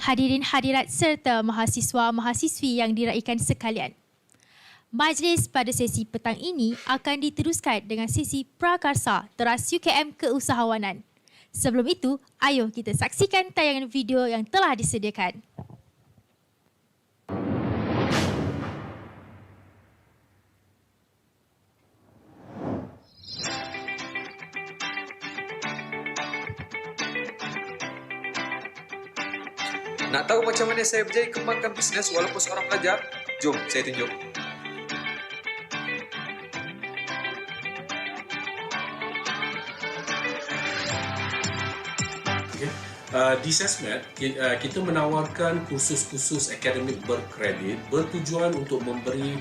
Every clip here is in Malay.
hadirin hadirat serta mahasiswa-mahasiswi yang diraikan sekalian. Majlis pada sesi petang ini akan diteruskan dengan sesi prakarsa teras UKM Keusahawanan. Sebelum itu, ayo kita saksikan tayangan video yang telah disediakan. Nak tahu macam mana saya berjaya kembangkan bisnes walaupun seorang pelajar? Jom saya tunjuk. Di SESMAD, kita menawarkan kursus-kursus akademik berkredit bertujuan untuk memberi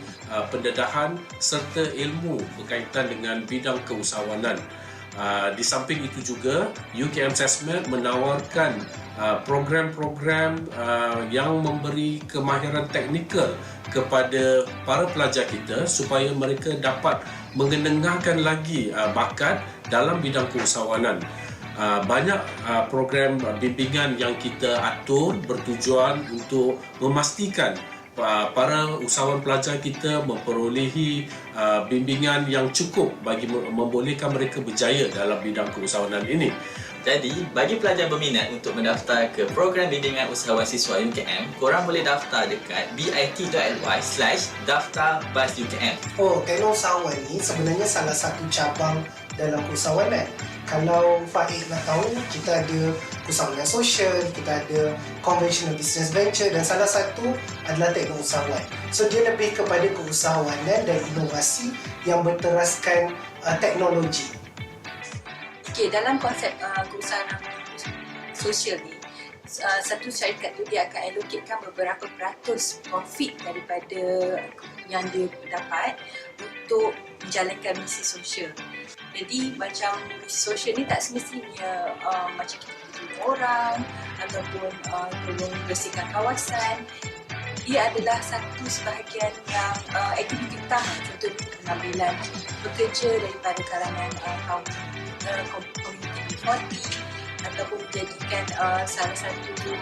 pendedahan serta ilmu berkaitan dengan bidang keusahawanan. Di samping itu juga, UKM SESMAD menawarkan program-program yang memberi kemahiran teknikal kepada para pelajar kita supaya mereka dapat mengenengahkan lagi bakat dalam bidang keusahawanan. Banyak program bimbingan yang kita atur bertujuan untuk memastikan para usahawan pelajar kita memperolehi bimbingan yang cukup bagi membolehkan mereka berjaya dalam bidang keusahawanan ini. Jadi, bagi pelajar berminat untuk mendaftar ke program bimbingan usahawan siswa UKM, korang boleh daftar dekat bit.ly/daftar-UKM. Teknologi usahawan ni sebenarnya salah satu cabang dalam keusahawanan. Kalau Faik nak tahu, kita ada keusahawanan sosial, kita ada conventional business venture dan salah satu adalah teknologi usahawan. So dia lebih kepada keusahawanan dan inovasi yang berteraskan teknologi. Okey, dalam konsep keusahawanan sosial ni, satu syarikat tu dia akan allocate-kan beberapa peratus profit daripada yang dia dapat untuk menjalankan misi sosial. Jadi macam misi sosial ni tak semestinya macam kita tolong orang ataupun tolong bersihkan kawasan. Dia adalah satu sebahagian yang aktiviti utama, contohnya pengambilan pekerja daripada kalangan komuniti B40 ataupun menjadikan salah satu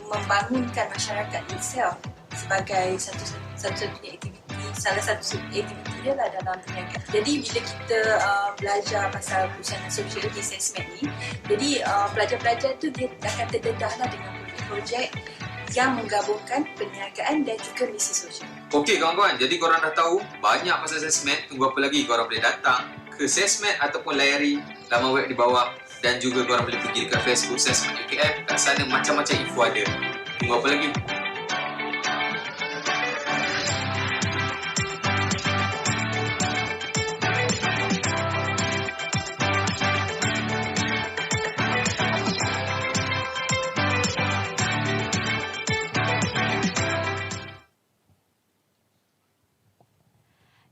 membangunkan masyarakat itself sebagai satu-satunya aktiviti. Salah satu aktiviti dia lah dalam perniagaan. Jadi bila kita belajar pasal perusahaan sosial di SESMAD ni, jadi pelajar-pelajar tu dia akan terdedah lah dengan projek yang menggabungkan perniagaan dan juga misi sosial. Okey kawan-kawan, jadi korang dah tahu banyak pasal SESMAD. Tunggu apa lagi? Korang boleh datang ke SESMAD ataupun layari laman web di bawah dan juga korang boleh pergi dekat Facebook SESMAD UKM. Kat sana macam-macam info ada. Tunggu apa lagi?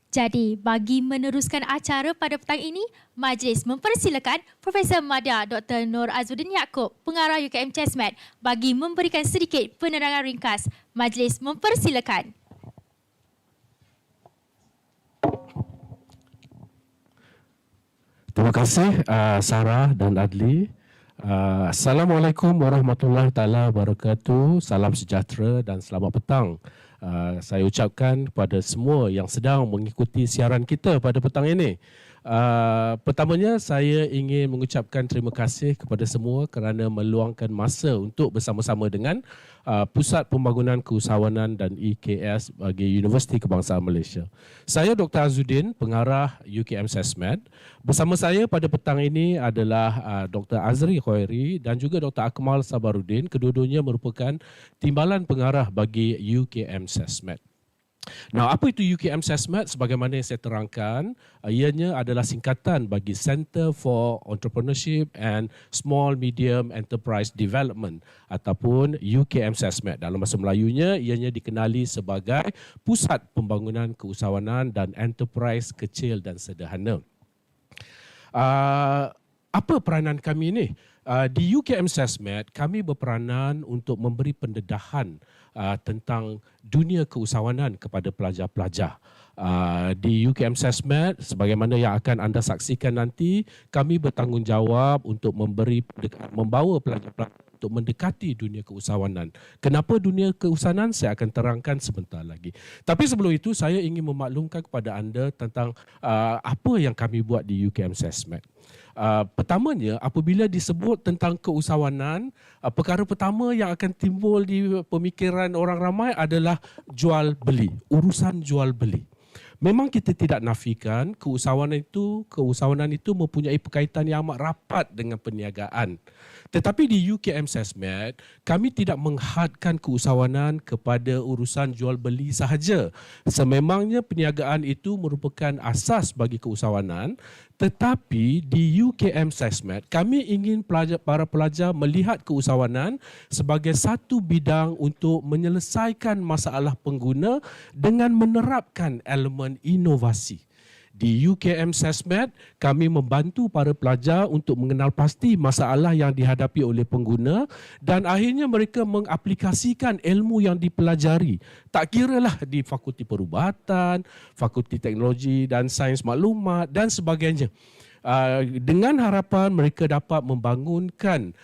Jadi, bagi meneruskan acara pada petang ini, majlis mempersilakan Profesor Madya Dr. Nur Azudin Yaakob, Pengarah UKM SESMAD bagi memberikan sedikit penerangan ringkas. Majlis mempersilakan. Terima kasih Sarah dan Adli. Assalamualaikum warahmatullahi taala wabarakatuh. Salam sejahtera dan selamat petang. Saya ucapkan kepada semua yang sedang mengikuti siaran kita pada petang ini. Pertamanya saya ingin mengucapkan terima kasih kepada semua kerana meluangkan masa untuk bersama-sama dengan Pusat Pembangunan Keusahawanan dan EKS bagi Universiti Kebangsaan Malaysia. Saya Dr. Azudin, Pengarah UKM SESMAD. Bersama saya pada petang ini adalah Dr. Azri Khairi dan juga Dr. Akmal Sabarudin. Kedua-duanya merupakan timbalan pengarah bagi UKM SESMAD. Nah, apa itu UKM SESMAD? Sebagaimana yang saya terangkan, ianya adalah singkatan bagi Center for Entrepreneurship and Small Medium Enterprise Development ataupun UKM SESMAD. Dalam bahasa Melayunya, ianya dikenali sebagai Pusat Pembangunan Keusahawanan dan Enterprise Kecil dan Sederhana. Apa peranan kami ini? Di UKM SESMAD, kami berperanan untuk memberi pendedahan tentang dunia keusahawanan kepada pelajar-pelajar. Di UKM SESMED, sebagaimana yang akan anda saksikan nanti, kami bertanggungjawab untuk membawa pelajar-pelajar untuk mendekati dunia keusahawanan. Kenapa dunia keusahawanan? Saya akan terangkan sebentar lagi. Tapi sebelum itu, saya ingin memaklumkan kepada anda tentang apa yang kami buat di UKM SESMED. Pertamanya, apabila disebut tentang keusahawanan, perkara pertama yang akan timbul di pemikiran orang ramai adalah jual beli, urusan jual beli. Memang kita tidak nafikan keusahawanan itu mempunyai berkaitan yang amat rapat dengan perniagaan. Tetapi di UKM SESMED, kami tidak menghadkan keusahawanan kepada urusan jual beli sahaja. Sememangnya perniagaan itu merupakan asas bagi keusahawanan, tetapi di UKM SESMED, kami ingin para pelajar melihat keusahawanan sebagai satu bidang untuk menyelesaikan masalah pengguna dengan menerapkan elemen inovasi. Di UKM SESMED, kami membantu para pelajar untuk mengenal pasti masalah yang dihadapi oleh pengguna dan akhirnya mereka mengaplikasikan ilmu yang dipelajari. Tak kiralah di Fakulti Perubatan, Fakulti Teknologi dan Sains Maklumat dan sebagainya. Dengan harapan mereka dapat membangunkan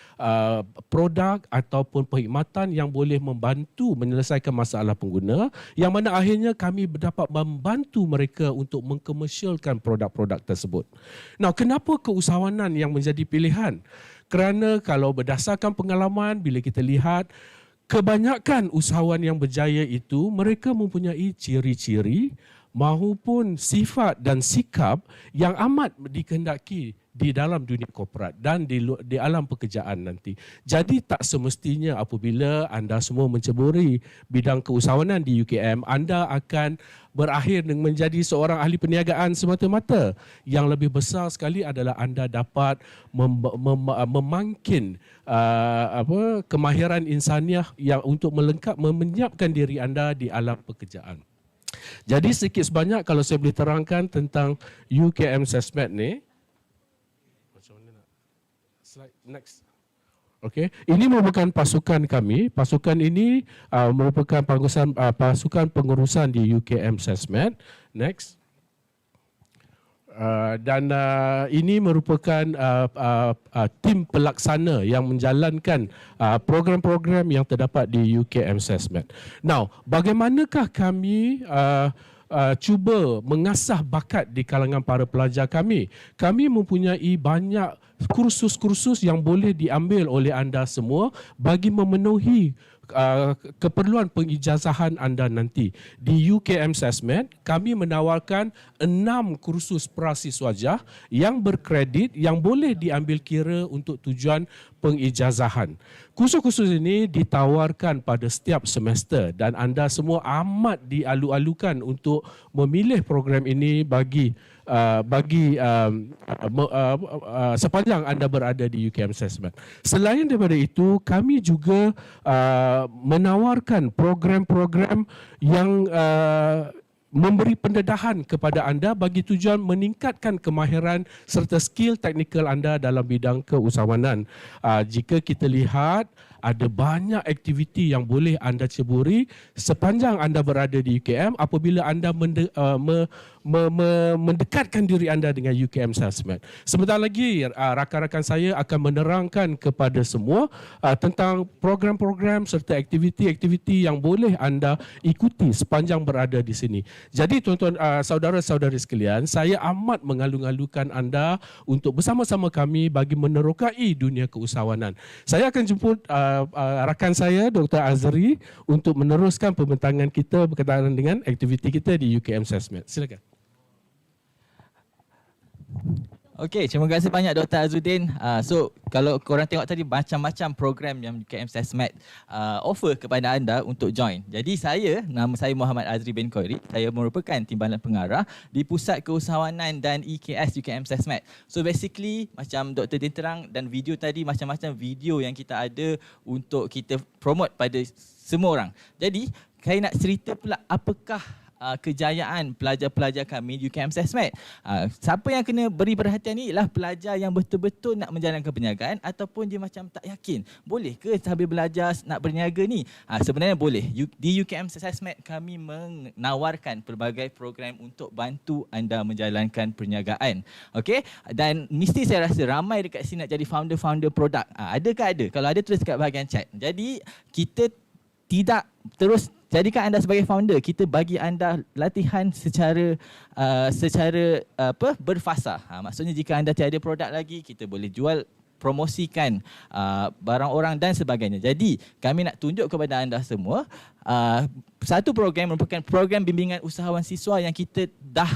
produk ataupun perkhidmatan yang boleh membantu menyelesaikan masalah pengguna, yang mana akhirnya kami dapat membantu mereka untuk mengkomersialkan produk-produk tersebut. Nah, kenapa keusahawanan yang menjadi pilihan? Kerana kalau berdasarkan pengalaman, bila kita lihat kebanyakan usahawan yang berjaya itu, mereka mempunyai ciri-ciri maupun sifat dan sikap yang amat dikehendaki di dalam dunia korporat dan di alam pekerjaan nanti. Jadi tak semestinya apabila anda semua menceburi bidang keusahawanan di UKM, anda akan berakhir dengan menjadi seorang ahli perniagaan semata-mata. Yang lebih besar sekali adalah anda dapat memangkin kemahiran insaniah yang untuk menyiapkan diri anda di alam pekerjaan. Jadi sedikit sebanyak kalau saya boleh terangkan tentang UKM SESMED ni. Macam mana nak? Slide next. Okey, ini merupakan pasukan kami. Pasukan ini merupakan pasukan pengurusan di UKM SESMED. Next. Dan ini merupakan tim pelaksana yang menjalankan program-program yang terdapat di UKM SESMED. Now, bagaimanakah kami cuba mengasah bakat di kalangan para pelajar kami? Kami mempunyai banyak kursus-kursus yang boleh diambil oleh anda semua bagi memenuhi keperluan pengijazahan anda nanti. Di UKM SESMED, kami menawarkan 6 kursus prasiswajah yang berkredit yang boleh diambil kira untuk tujuan pengijazahan. Kursus-kursus ini ditawarkan pada setiap semester dan anda semua amat dialu-alukan untuk memilih program ini bagi sepanjang anda berada di UKM SESMED. Selain daripada itu, kami juga menawarkan program-program yang memberi pendedahan kepada anda bagi tujuan meningkatkan kemahiran serta skill teknikal anda dalam bidang keusahawanan. Jika kita lihat, ada banyak aktiviti yang boleh anda ceburi sepanjang anda berada di UKM apabila anda mendekatkan diri anda dengan UKM SESMED. Sebentar lagi rakan-rakan saya akan menerangkan kepada semua tentang program-program serta aktiviti-aktiviti yang boleh anda ikuti sepanjang berada di sini. Jadi tuan-tuan, saudara-saudari sekalian, saya amat mengalu-alukan anda untuk bersama-sama kami bagi menerokai dunia keusahawanan. Saya akan jemput rakan saya Dr. Azri untuk meneruskan pembentangan kita berkaitan dengan aktiviti kita di UKM SESMED. Silakan. Okey, terima kasih banyak Dr. Azudin. So, kalau korang tengok tadi macam-macam program yang UKM SESMED offer kepada anda untuk join. Jadi nama saya Muhammad Azri bin Khairi. Saya merupakan Timbalan Pengarah di Pusat Keusahawanan dan EKS UKM SESMED. So basically, macam Dr. Din terang dan video tadi, macam-macam video yang kita ada untuk kita promote pada semua orang. Jadi, saya nak cerita pula apakah kejayaan pelajar-pelajar kami UKM SESMAD. Siapa yang kena beri perhatian ni ialah pelajar yang betul-betul nak menjalankan perniagaan ataupun dia macam tak yakin. Boleh ke sambil belajar nak berniaga ni? Sebenarnya boleh. Di UKM SESMAD kami menawarkan pelbagai program untuk bantu anda menjalankan perniagaan. Okey? Dan mesti saya rasa ramai dekat sini nak jadi founder-founder produk. Adakah ada? Kalau ada, tulis kat bahagian chat. Jadi kita tidak terus jadikan anda sebagai founder. Kita bagi anda latihan secara berfasa. Maksudnya jika anda tiada produk lagi, kita boleh jual, promosikan barang orang dan sebagainya. Jadi kami nak tunjuk kepada anda semua, satu program merupakan program bimbingan usahawan siswa yang kita dah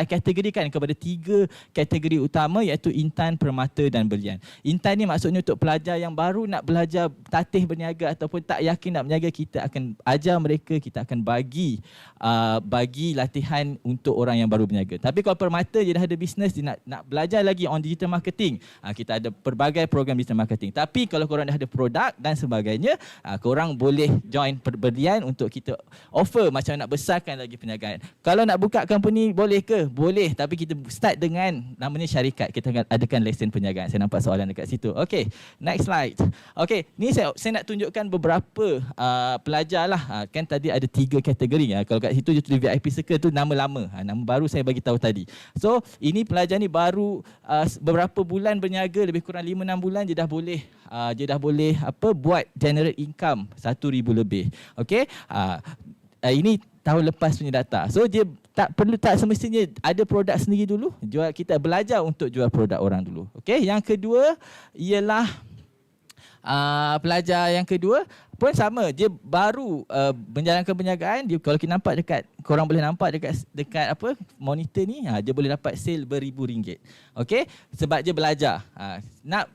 kategorikan kepada 3 kategori utama, iaitu Intan, Permata dan Belian. Intan ni maksudnya untuk pelajar yang baru nak belajar tatih berniaga ataupun tak yakin nak berniaga, kita akan ajar mereka, kita akan bagi latihan untuk orang yang baru berniaga. Tapi kalau Permata dia dah ada bisnes, dia nak belajar lagi on digital marketing, kita ada pelbagai program digital marketing. Tapi kalau korang dah ada produk dan sebagainya, korang boleh join Belian untuk kita offer macam nak besarkan lagi perniagaan. Kalau nak buka company boleh ke? Boleh, tapi kita start dengan namanya syarikat. Kita akan adakan lesen perniagaan. Saya nampak soalan dekat situ. Okey, next slide. Okey, ni saya nak tunjukkan beberapa pelajar lah. Kan tadi ada 3 kategori. Kalau kat situ je tulis VIP Circle tu nama lama. Nama baru saya bagi tahu tadi. So, ini pelajar ni baru beberapa bulan berniaga, lebih kurang 5-6 bulan dia dah boleh buat generate income 1,000 lebih. Okey, ini tahun lepas punya data. So dia tak semestinya ada produk sendiri dulu. Kita belajar untuk jual produk orang dulu. Okey, yang kedua ialah pelajar yang kedua pun sama, dia baru menjalankan perniagaan. Dia kalau kita nampak korang boleh nampak dekat monitor ni, dia boleh dapat sale RM1,000. Okey, sebab dia belajar.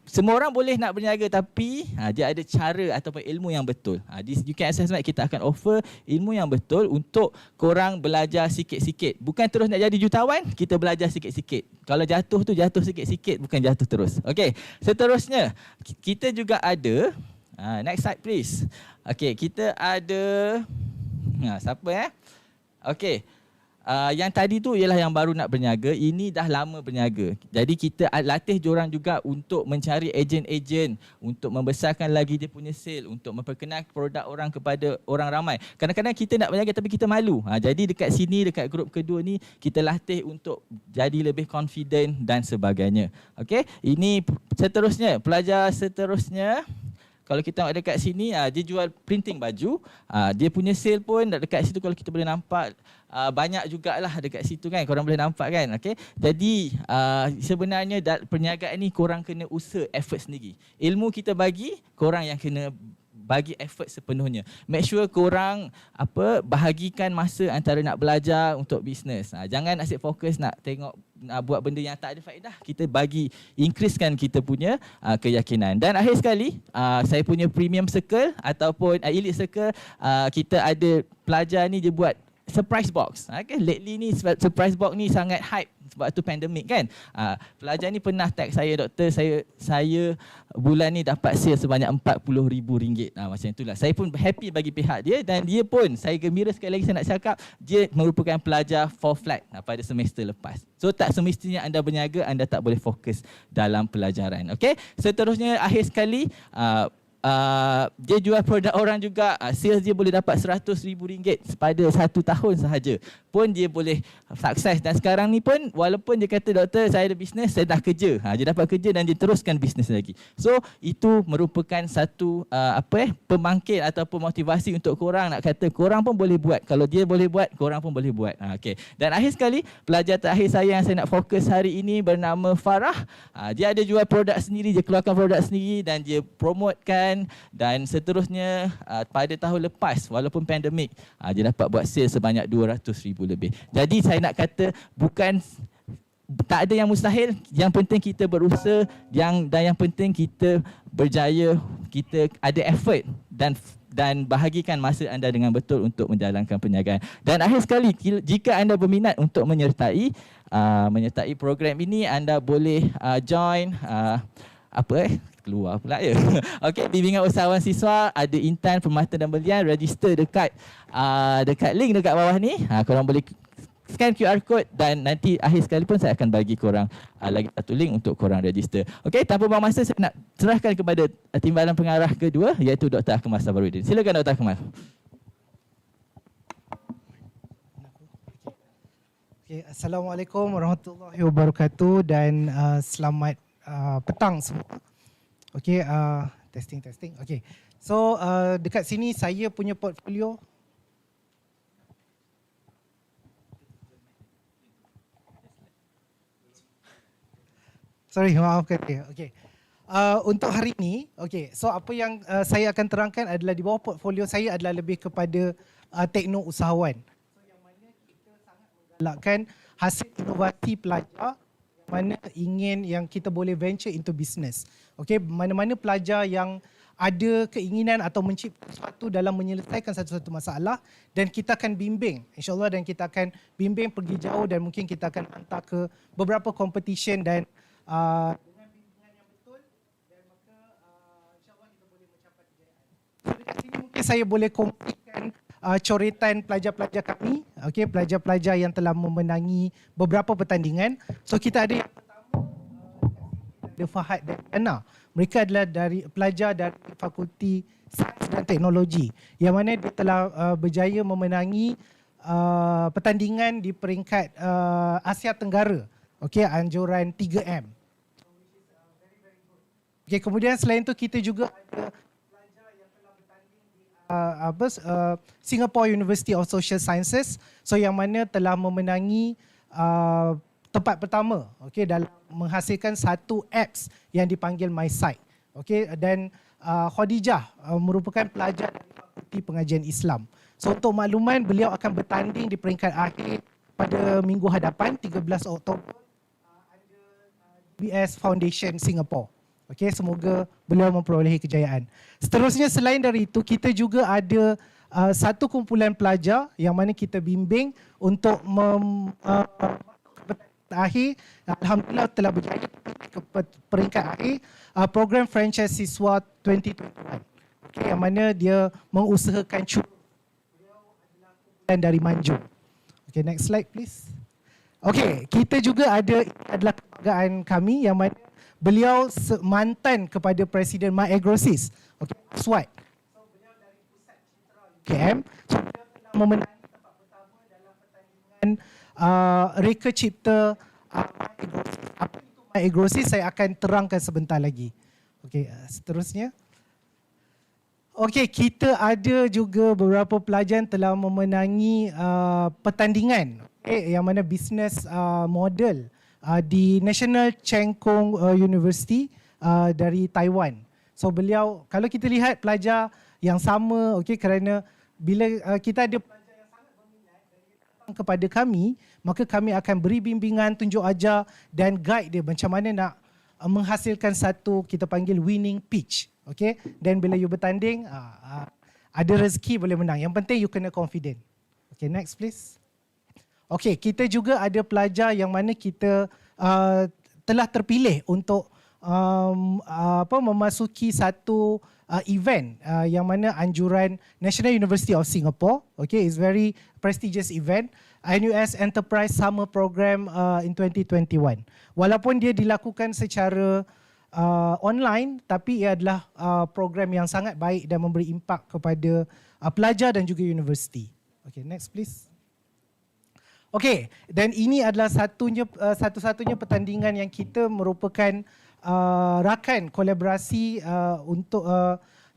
Semua orang boleh nak berniaga, tapi dia ada cara ataupun ilmu yang betul. Di UKM SESMAD kita akan offer ilmu yang betul untuk korang belajar sikit-sikit. Bukan terus nak jadi jutawan, kita belajar sikit-sikit. Kalau jatuh sikit-sikit, bukan jatuh terus. Okey, seterusnya kita juga ada next slide please. Okey, kita ada siapa Okey. Yang tadi tu ialah yang baru nak berniaga, ini dah lama berniaga. Jadi kita latih diorang juga untuk mencari ejen-ejen, untuk membesarkan lagi dia punya sale, untuk memperkenalkan produk orang kepada orang ramai. Kadang-kadang kita nak berniaga tapi kita malu. Jadi dekat sini, dekat grup kedua ni, kita latih untuk jadi lebih confident dan sebagainya. Okey, ini seterusnya, pelajar seterusnya. Kalau kita tengok dekat sini, dia jual printing baju. Dia punya sale pun dekat situ, kalau kita boleh nampak, banyak jugalah dekat situ kan. Korang boleh nampak kan. Okay? Jadi sebenarnya perniagaan ni korang kena usaha effort sendiri. Ilmu kita bagi, korang yang kena bagi effort sepenuhnya. Make sure korang bahagikan masa antara nak belajar untuk bisnes. Jangan asyik fokus nak tengok nak buat benda yang tak ada faedah. Kita increasekan kita punya keyakinan. Dan akhir sekali, saya punya premium circle ataupun elite circle, kita ada pelajar ni dia buat surprise box. Okay? Lately ni surprise box ni sangat hype sebab tu pandemik kan. Pelajar ni pernah tag saya, doktor, saya bulan ni dapat sale sebanyak RM40,000. Macam itulah. Saya pun happy bagi pihak dia, dan dia pun, saya gembira sekali lagi saya nak cakap, dia merupakan pelajar 4 flat pada semester lepas. So tak semestinya anda berniaga, anda tak boleh fokus dalam pelajaran. Okay? Seterusnya, akhir sekali, dia jual produk orang juga. Sales dia boleh dapat RM100,000 pada 1 tahun sahaja. Pun dia boleh sukses. Dan sekarang ni pun, walaupun dia kata, doktor saya ada bisnes, saya dah kerja. Dia dapat kerja dan dia teruskan bisnes lagi. So itu merupakan satu pembangkit ataupun motivasi untuk korang nak kata korang pun boleh buat. Kalau dia boleh buat, korang pun boleh buat. Okay. Dan akhir sekali, pelajar terakhir saya yang saya nak fokus hari ini bernama Farah. Dia ada jual produk sendiri, dia keluarkan produk sendiri dan dia promotekan. Dan seterusnya, pada tahun lepas, walaupun pandemik, dia dapat buat sale sebanyak RM200,000 lebih. Jadi saya nak kata, tak ada yang mustahil. Yang penting kita berusaha, dan yang penting kita berjaya, kita ada effort dan bahagikan masa anda dengan betul untuk menjalankan perniagaan. Dan akhir sekali, jika anda berminat untuk menyertai program ini, anda boleh join keluar pula ya. Okey, bimbingan usahawan siswa ada intan, permata dan belian, register dekat link dekat bawah ni. Korang boleh scan QR code dan nanti akhir sekali pun saya akan bagi korang lagi satu link untuk korang register. Okey, tanpa buang masa saya nak serahkan kepada timbalan pengarah kedua iaitu Dr. Akmal Sabarudin. Silakan Dr. Akmal. Okay, Assalamualaikum warahmatullahi wabarakatuh dan selamat petang semua. Okey, testing. Okey. So dekat sini saya punya portfolio. Sorry, maafkan saya. Okey. Untuk hari ini, okey. So apa yang saya akan terangkan adalah di bawah portfolio saya adalah lebih kepada tekno usahawan. Galakkan hasil inovasi pelajar yang mana ingin yang kita boleh venture into business. Okey, mana-mana pelajar yang ada keinginan atau mencipta sesuatu dalam menyelesaikan satu-satu masalah dan kita akan bimbing insya-Allah dan kita akan bimbing pergi jauh dan mungkin kita akan hantar ke beberapa competition dan dengan bimbingan yang betul dan maka insya-Allah kita boleh mencapai kejayaan. So dekat sini mungkin saya boleh kongsikan coretan pelajar-pelajar kami, okey, pelajar-pelajar yang telah memenangi beberapa pertandingan. So kita ada yang pertama, ada Fahad dan Yana. Mereka adalah pelajar dari Fakulti Sains dan Teknologi yang mana dia telah berjaya memenangi pertandingan di peringkat Asia Tenggara, okey, anjuran 3M. Okey, kemudian selain itu kita juga ada Singapore University of Social Sciences, so yang mana telah memenangi tempat pertama, okey, dalam menghasilkan satu apps yang dipanggil MySite, okey, dan Khadijah merupakan pelajar dari Fakulti Pengajian Islam. So untuk makluman, beliau akan bertanding di peringkat akhir pada minggu hadapan 13 Oktober under BS Foundation Singapore. Okey, semoga beliau memperolehi kejayaan. Seterusnya selain dari itu, kita juga ada satu kumpulan pelajar yang mana kita bimbing untuk akhir, alhamdulillah telah berjaya ke peringkat akhir program franchise siswa 2021. Okey, yang mana dia mengusahakan beliau adalah kumpulan dari Manjung. Okey, next slide please. Okey, kita juga adalah kebanggaan kami yang mana beliau mantan kepada Presiden MyAgrosis, okey, Aswad. So beliau dari Pusat Citra UKM. So beliau telah memenangi tempat pertama dalam pertandingan Reka Cipta MyAgrosis. Apa itu MyAgrosis saya akan terangkan sebentar lagi. Okey, seterusnya. Okey, kita ada juga beberapa pelajar yang telah memenangi pertandingan, okey, yang mana business model di National Cheng Kung University dari Taiwan. So beliau, kalau kita lihat pelajar yang sama, okey, kerana bila kita ada pelajar yang sangat berminat dan dia datang kepada kami, maka kami akan beri bimbingan, tunjuk ajar dan guide dia macam mana nak menghasilkan satu kita panggil winning pitch, okey. Dan bila you bertanding, ada rezeki boleh menang. Yang penting you kena confident. Okay, next please. Okey, kita juga ada pelajar yang mana kita telah terpilih untuk memasuki satu event yang mana anjuran National University of Singapore. Okay, it's very prestigious event, NUS Enterprise Summer Program in 2021. Walaupun dia dilakukan secara online, tapi ia adalah program yang sangat baik dan memberi impak kepada pelajar dan juga universiti. Okay, next please. Okey, dan ini adalah satu-satunya pertandingan yang kita merupakan rakan kolaborasi untuk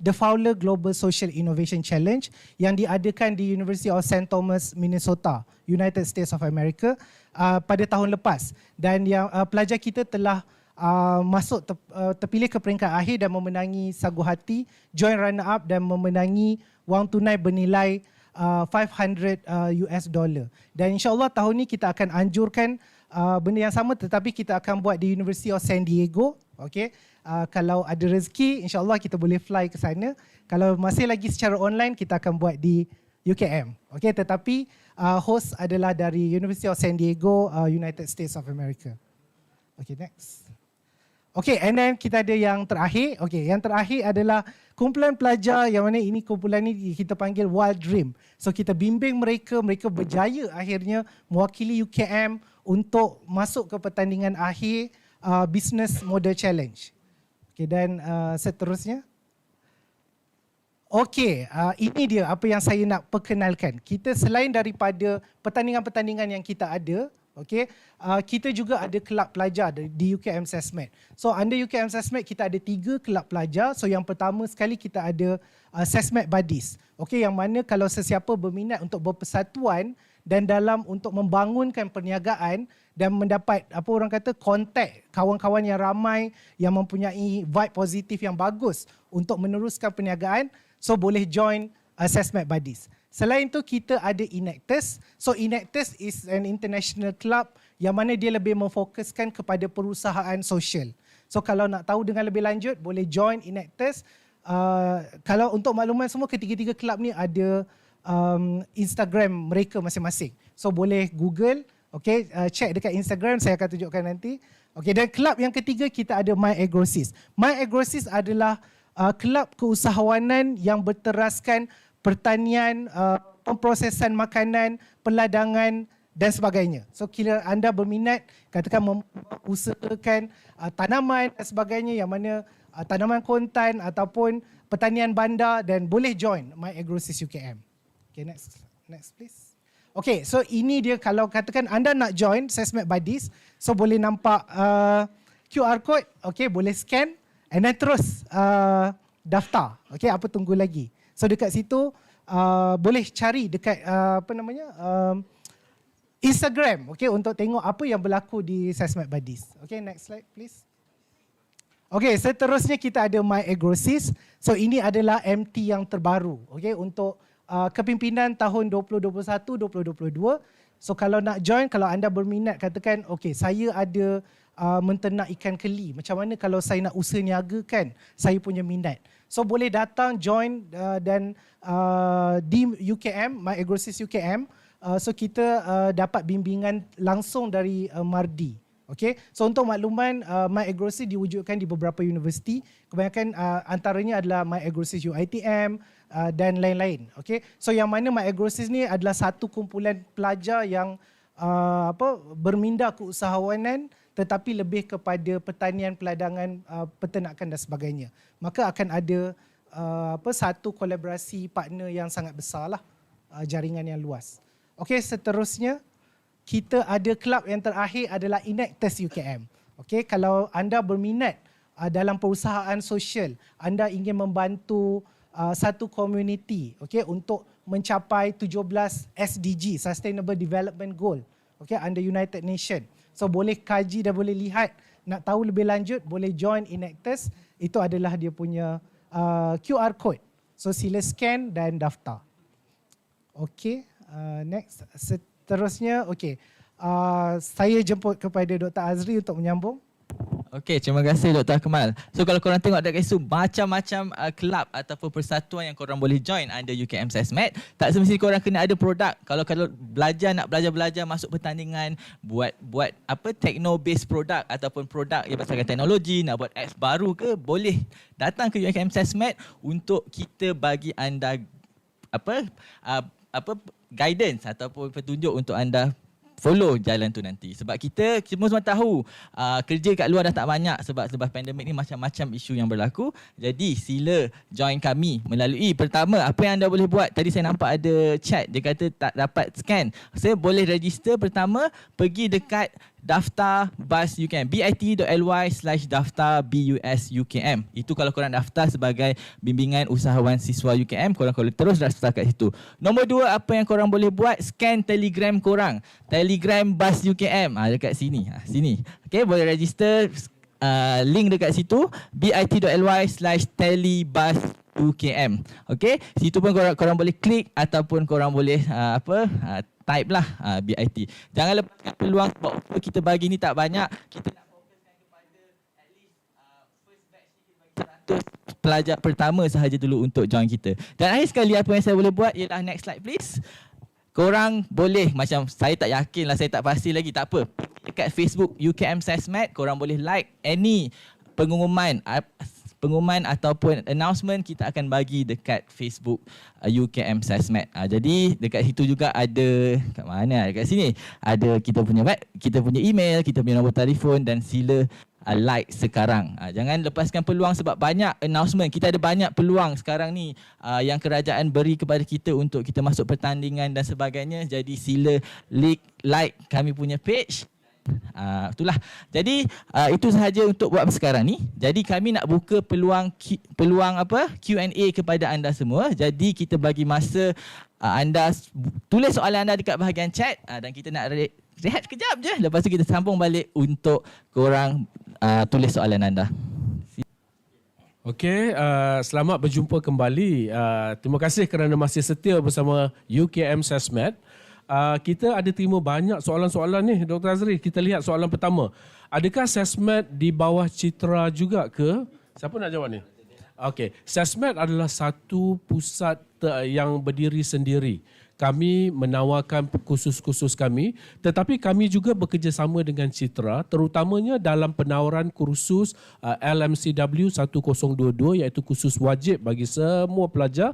The Fowler Global Social Innovation Challenge yang diadakan di University of St. Thomas, Minnesota, United States of America pada tahun lepas. Dan yang pelajar kita telah terpilih ke peringkat akhir dan memenangi sagu hati, joint runner up dan memenangi wang tunai bernilai $500 dan insyaAllah tahun ni kita akan anjurkan benda yang sama tetapi kita akan buat di University of San Diego. Okay. Kalau ada rezeki insyaAllah kita boleh fly ke sana. Kalau masih lagi secara online kita akan buat di UKM. Okay. Tetapi host adalah dari University of San Diego, United States of America. Okay, next. Okay, and then kita ada yang terakhir. Okay, yang terakhir adalah kumpulan pelajar yang mana ini kumpulan ni kita panggil Wild Dream. So kita bimbing mereka, mereka berjaya akhirnya mewakili UKM untuk masuk ke pertandingan akhir Business Model Challenge. Okay, dan seterusnya. Okey, ini dia apa yang saya nak perkenalkan. Kita selain daripada pertandingan-pertandingan yang kita ada, okey, kita juga ada kelab pelajar di UKM SESMAD. So under UKM SESMAD kita ada 3 kelab pelajar. So yang pertama sekali kita ada SESMAD Buddies. Okey, yang mana kalau sesiapa berminat untuk berpersatuan dan dalam untuk membangunkan perniagaan dan mendapat apa orang kata kontak kawan-kawan yang ramai yang mempunyai vibe positif yang bagus untuk meneruskan perniagaan, so boleh join SESMAD Buddies. Selain itu kita ada Enactus. So Enactus is an international club yang mana dia lebih memfokuskan kepada perusahaan sosial. So kalau nak tahu dengan lebih lanjut boleh join Enactus. Kalau untuk makluman semua ketiga-tiga kelab ni ada Instagram mereka masing-masing. So boleh Google, okay, check dekat Instagram, saya akan tunjukkan nanti. Okay, dan kelab yang ketiga kita ada MyAgroSys. MyAgroSys adalah kelab keusahawanan yang berteraskan pertanian, pemprosesan makanan, peladangan dan sebagainya. So kira anda berminat katakan mengusahakan tanaman dan sebagainya yang mana tanaman kontan ataupun pertanian bandar, dan boleh join MyAgroSys UKM. Okay, next please. Okay, so ini dia kalau katakan anda nak join SESMAD Buddies, so boleh nampak QR code, okay, boleh scan. And then terus daftar. Okay, apa tunggu lagi? So dekat situ boleh cari dekat Instagram, okay, untuk tengok apa yang berlaku di SESMAD Buddies. Okay, next slide please. Okay, seterusnya kita ada MyAgroSys. So ini adalah MT yang terbaru, okay, untuk kepimpinan tahun 2021-2022. So kalau nak join, kalau anda berminat katakan, okay, saya ada menternak ikan keli. Macam mana kalau saya nak usaha niagakan saya punya minat. So boleh datang join dan di UKM, MyAgroSys UKM. So kita dapat bimbingan langsung dari Mardi. Okay. So untuk makluman, MyAgroSys diwujudkan di beberapa universiti. Kebanyakan antaranya adalah MyAgroSys UiTM dan lain-lain. Okay. So yang mana MyAgroSys ni adalah satu kumpulan pelajar yang berminda keusahawanan tetapi lebih kepada pertanian, peladangan, peternakan dan sebagainya. Maka akan ada satu kolaborasi partner yang sangat besarlah, jaringan yang luas. Okey, seterusnya kita ada kelab yang terakhir adalah Enactus UKM. Okey, kalau anda berminat dalam perusahaan sosial, anda ingin membantu satu komuniti, okey, untuk mencapai 17 SDG, Sustainable Development Goal, okey, under United Nations. So boleh kaji dan boleh lihat, nak tahu lebih lanjut boleh join Enactus. Itu adalah dia punya QR code. So sila scan dan daftar. Okay, next. Seterusnya, okay. Saya jemput kepada Dr. Azri untuk menyambung. Okey, terima kasih Dr. Akmal. So kalau korang tengok dekat situ macam-macam kelab ataupun persatuan yang korang boleh join under UKM SESMAD. Tak semestinya korang kena ada produk. Kalau nak belajar masuk pertandingan, buat apa techno based produk ataupun produk yang berdasarkan teknologi, nak buat apps baru ke, boleh datang ke UKM SESMAD untuk kita bagi anda guidance ataupun petunjuk untuk anda follow jalan tu nanti. Sebab kita semua tahu kerja kat luar dah tak banyak sebab pandemik ni macam-macam isu yang berlaku. Jadi sila join kami melalui pertama apa yang anda boleh buat. Tadi saya nampak ada chat dia kata tak dapat scan. Saya boleh register pertama pergi dekat daftar BUS UKM, bit.ly/daftar BUS UKM. Itu kalau korang daftar sebagai bimbingan usahawan siswa UKM, korang terus daftar kat situ. Nombor 2, apa yang korang boleh buat, scan Telegram korang. Telegram BUS UKM dekat sini. Sini. Okay, boleh register, link dekat situ, bit.ly/telibus UKM. Okay, situ pun korang boleh klik ataupun korang boleh type lah BIT. Jangan lepaskan peluang sebab kita bagi ni tak banyak. Kita nak fokuskan kepada at least first batch ni kita bagi 100 pelajar pertama sahaja dulu untuk join kita. Dan akhir sekali apa yang saya boleh buat ialah next slide please. Korang boleh, macam saya tak yakin lah, saya tak pasti lagi, tak apa. Dekat Facebook UKM SESMAD, korang boleh like any pengumuman ataupun announcement kita akan bagi dekat Facebook UKM Sesmed. Jadi dekat situ juga ada, kat mana? Dekat sini ada kita punya web, kita punya email, kita punya nombor telefon, dan sila like sekarang. Jangan lepaskan peluang sebab banyak announcement. Kita ada banyak peluang sekarang ni yang kerajaan beri kepada kita untuk kita masuk pertandingan dan sebagainya. Jadi sila like kami punya page. Itulah. Jadi itu sahaja untuk buat sekarang ni. Jadi kami nak buka peluang Q&A kepada anda semua. Jadi kita bagi masa anda tulis soalan anda dekat bahagian chat dan kita nak rehat sekejap je. Lepas tu kita sambung balik untuk korang tulis soalan anda. Okey, selamat berjumpa kembali. Terima kasih kerana masih setia bersama UKM Sesmed. Kita ada terima banyak soalan-soalan ni, Dr. Azri. Kita lihat soalan pertama. Adakah Sesmed di bawah Citra juga ke? Siapa nak jawab ni? Okey, Sesmed adalah satu pusat yang berdiri sendiri. Kami menawarkan kursus-kursus kami, tetapi kami juga bekerjasama dengan Citra, terutamanya dalam penawaran kursus LMCW 1022, iaitu kursus wajib bagi semua pelajar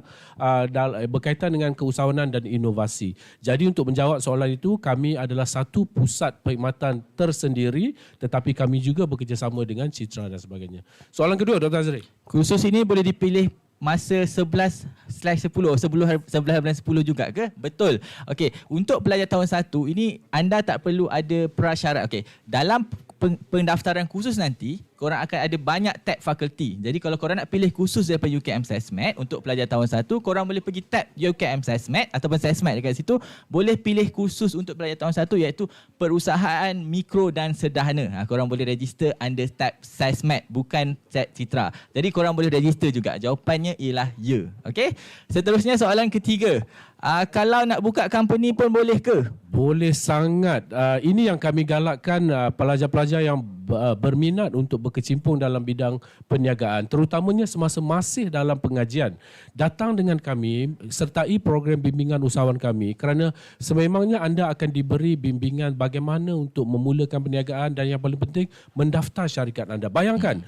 berkaitan dengan keusahawanan dan inovasi. Jadi untuk menjawab soalan itu, kami adalah satu pusat perkhidmatan tersendiri, tetapi kami juga bekerjasama dengan Citra dan sebagainya. Soalan kedua, Dr. Azri. Kursus ini boleh dipilih masa 11/10, 11 bulan 10 juga ke? Betul. Okey, untuk pelajar tahun 1 ini anda tak perlu ada prasyarat. Okey, dalam pendaftaran khusus nanti, korang akan ada banyak tab fakulti. Jadi kalau korang nak pilih khusus daripada UKM Sesmed untuk pelajar tahun 1, korang boleh pergi tab UKM Sesmed ataupun Sesmed dekat situ. Boleh pilih khusus untuk pelajar tahun 1 iaitu perusahaan mikro dan sederhana. Korang boleh register under tab Sesmed, bukan tab Citra. Jadi korang boleh register juga. Jawapannya ialah ya. Okey. Seterusnya soalan ketiga. Kalau nak buka company pun boleh ke? Boleh sangat. Ini yang kami galakkan pelajar-pelajar yang berminat untuk berkecimpung dalam bidang perniagaan, terutamanya semasa masih dalam pengajian. Datang dengan kami, sertai program bimbingan usahawan kami, kerana sememangnya anda akan diberi bimbingan bagaimana untuk memulakan perniagaan dan yang paling penting mendaftar syarikat anda. Bayangkan,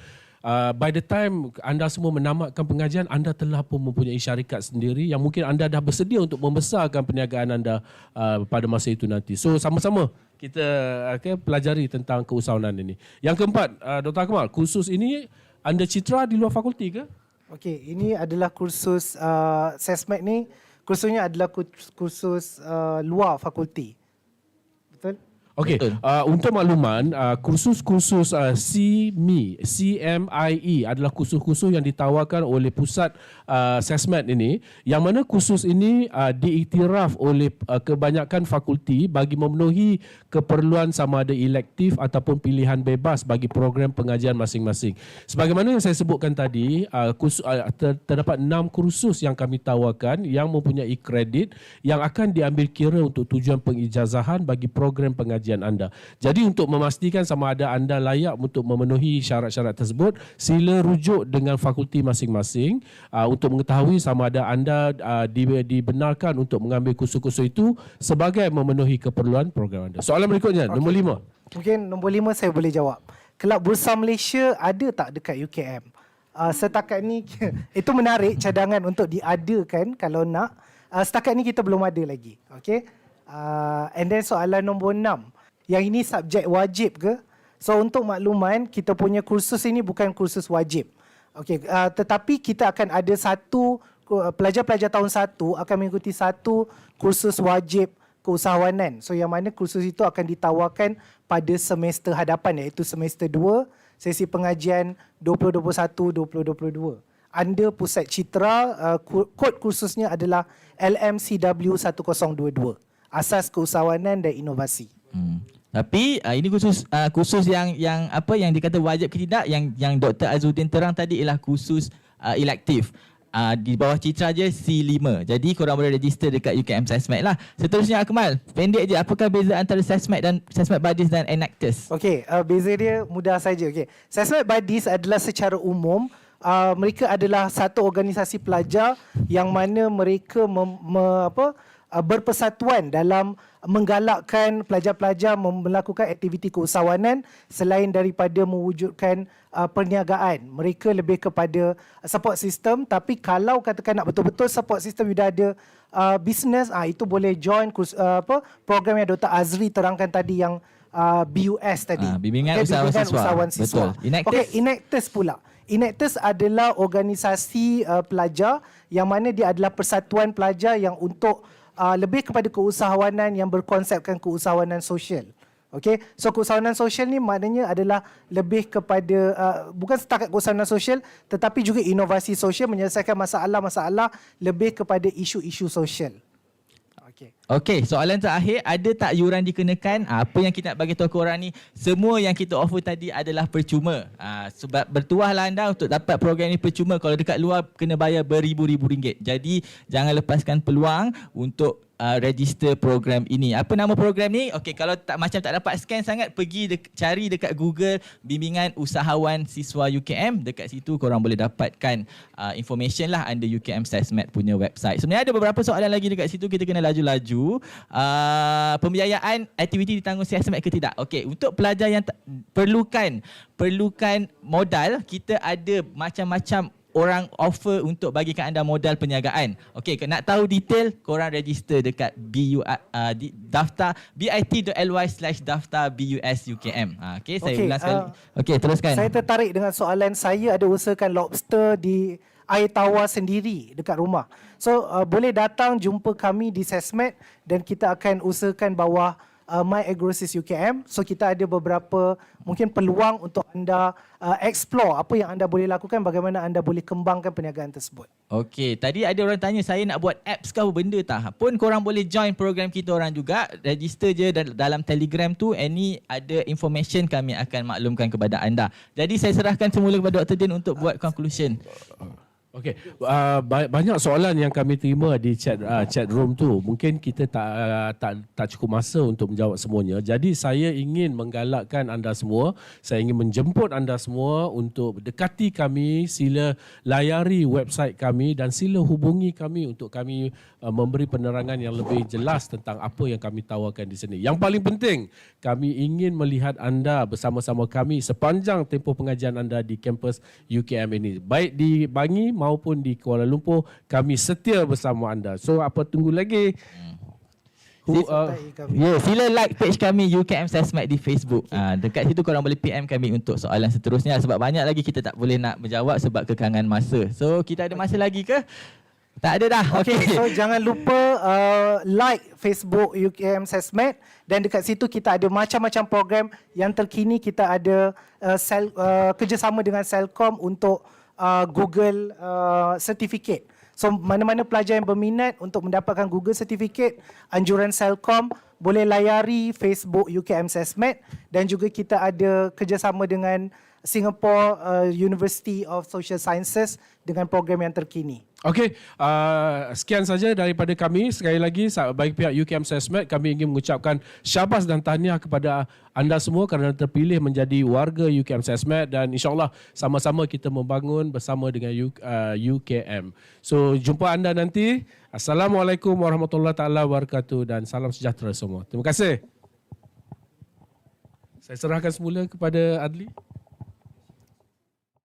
by the time anda semua menamatkan pengajian, anda telah pun mempunyai syarikat sendiri yang mungkin anda dah bersedia untuk membesarkan perniagaan anda pada masa itu nanti. So sama-sama kita pelajari tentang keusahawanan ini. Yang keempat, Dr. Akmal, kursus ini anda Citra di luar fakulti ke? Okey, ini adalah kursus Sesmed ni, kursusnya adalah kursus luar fakulti. Betul? Okey, untuk makluman, kursus-kursus CMIE adalah kursus-kursus yang ditawarkan oleh pusat Sesmed ini, yang mana kursus ini diiktiraf oleh kebanyakan fakulti bagi memenuhi keperluan sama ada elektif ataupun pilihan bebas bagi program pengajian masing-masing. Sebagaimana yang saya sebutkan tadi, terdapat 6 kursus yang kami tawarkan yang mempunyai kredit yang akan diambil kira untuk tujuan pengijazahan bagi program pengajian anda. Jadi untuk memastikan sama ada anda layak untuk memenuhi syarat-syarat tersebut, sila rujuk dengan fakulti masing-masing untuk mengetahui sama ada anda dibenarkan untuk mengambil kursus-kursus itu sebagai memenuhi keperluan program anda. Soalan berikutnya, nombor 5. Mungkin nombor 5 saya boleh jawab. Kelab Bursa Malaysia ada tak dekat UKM? Setakat ni itu menarik cadangan untuk diadakan kalau nak. Setakat ni kita belum ada lagi. Okay. And then soalan nombor 6. Yang ini subjek wajib ke? So untuk makluman, kita punya kursus ini bukan kursus wajib. Okay. Tetapi kita akan ada satu, pelajar-pelajar tahun 1 akan mengikuti satu kursus wajib keusahawanan. So yang mana kursus itu akan ditawarkan pada semester hadapan, iaitu semester 2, sesi pengajian 2021-2022. Under Pusat Citra, kod kursusnya adalah LMCW 1022. Asas Keusahawanan dan Inovasi. Tapi ini khusus yang dikata wajib ke tidak, yang Dr. Azudin terang tadi ialah khusus elektif. Di bawah Citra je C5. Jadi korang boleh register dekat UKM Sesmed lah. Seterusnya Akmal, pendek je, apakah beza antara Sesmed dan Sesmed Buddies dan Enactus? Okey, beza dia mudah saja. Okey, Sesmed Buddies adalah secara umum mereka adalah satu organisasi pelajar yang mana mereka berpersatuan dalam menggalakkan pelajar-pelajar melakukan aktiviti keusahawanan selain daripada mewujudkan perniagaan. Mereka lebih kepada support system, tapi kalau katakan nak betul-betul support system you dah ada business, itu boleh join program yang Dr. Azri terangkan tadi yang BUS tadi. Bimbingan usahawan siswa. Betul. Enactus pula. Enactus adalah organisasi pelajar yang mana dia adalah persatuan pelajar yang untuk lebih kepada keusahawanan yang berkonsepkan keusahawanan sosial. Okey, so keusahawanan sosial ni maknanya adalah lebih kepada bukan setakat keusahawanan sosial tetapi juga inovasi sosial, menyelesaikan masalah-masalah lebih kepada isu-isu sosial. Okey, soalan terakhir, ada tak yuran dikenakan? Apa yang kita nak bagi tahu korang ni, semua yang kita offer tadi adalah percuma. Sebab bertuahlah anda untuk dapat program ni percuma. Kalau dekat luar kena bayar beribu-ribu ringgit. Jadi jangan lepaskan peluang untuk register program ini. Apa nama program ni? Okey, kalau tak dapat scan sangat, pergi cari dekat Google Bimbingan Usahawan Siswa UKM. Dekat situ korang boleh dapatkan information lah under UKM SESMAD punya website. Sebenarnya ada beberapa soalan lagi dekat situ, kita kena laju-laju. Pembiayaan aktiviti ditanggung SESMAD ke tidak? Okey, untuk pelajar yang perlukan modal, kita ada macam-macam orang offer untuk bagikan anda modal perniagaan. Okey, nak tahu detail, korang register dekat daftar bit.ly/daftar BUS-UKM. Okey, saya ulang sekali. Okey, teruskan. Saya tertarik dengan soalan. Saya ada usahakan lobster di air tawar sendiri dekat rumah. So, boleh datang jumpa kami di SESMAD dan kita akan usahakan bawah My Agrosis UKM. So kita ada beberapa mungkin peluang untuk anda explore apa yang anda boleh lakukan, bagaimana anda boleh kembangkan perniagaan tersebut. Okey, tadi ada orang tanya saya nak buat apps ke apa benda tak? Pun korang boleh join program kita orang juga. Register je dalam Telegram tu, any ada information kami akan maklumkan kepada anda. Jadi saya serahkan semula kepada Dr. Din untuk buat conclusion. Okey, banyak soalan yang kami terima di chat room tu. Mungkin kita tak cukup masa untuk menjawab semuanya. Jadi saya ingin menggalakkan anda semua, saya ingin menjemput anda semua untuk dekati kami, sila layari website kami dan sila hubungi kami untuk kami memberi penerangan yang lebih jelas tentang apa yang kami tawarkan di sini. Yang paling penting, kami ingin melihat anda bersama-sama kami sepanjang tempoh pengajian anda di kampus UKM ini. Baik di Bangi maupun di Kuala Lumpur, kami setia bersama anda. So apa tunggu lagi? Sila like page kami UKM SESMAD di Facebook. Dekat situ korang boleh PM kami untuk soalan seterusnya. Sebab banyak lagi kita tak boleh nak menjawab sebab kekangan masa. So kita ada masa lagi ke? Tak ada dah. Okay. So jangan lupa like Facebook UKM SESMAD dan dekat situ kita ada macam-macam program yang terkini. Kita ada kerjasama dengan Selcom untuk Google Certificate. So mana-mana pelajar yang berminat untuk mendapatkan Google Certificate, anjuran Selcom, boleh layari Facebook UKM SESMAD dan juga kita ada kerjasama dengan Singapore University of Social Sciences dengan program yang terkini. Okey, sekian saja daripada kami. Sekali lagi, bagi pihak UKM SESMAD, kami ingin mengucapkan syabas dan tahniah kepada anda semua kerana terpilih menjadi warga UKM SESMAD dan insyaAllah sama-sama kita membangun bersama dengan UKM. So, jumpa anda nanti. Assalamualaikum warahmatullahi wabarakatuh dan salam sejahtera semua. Terima kasih. Saya serahkan semula kepada Adli.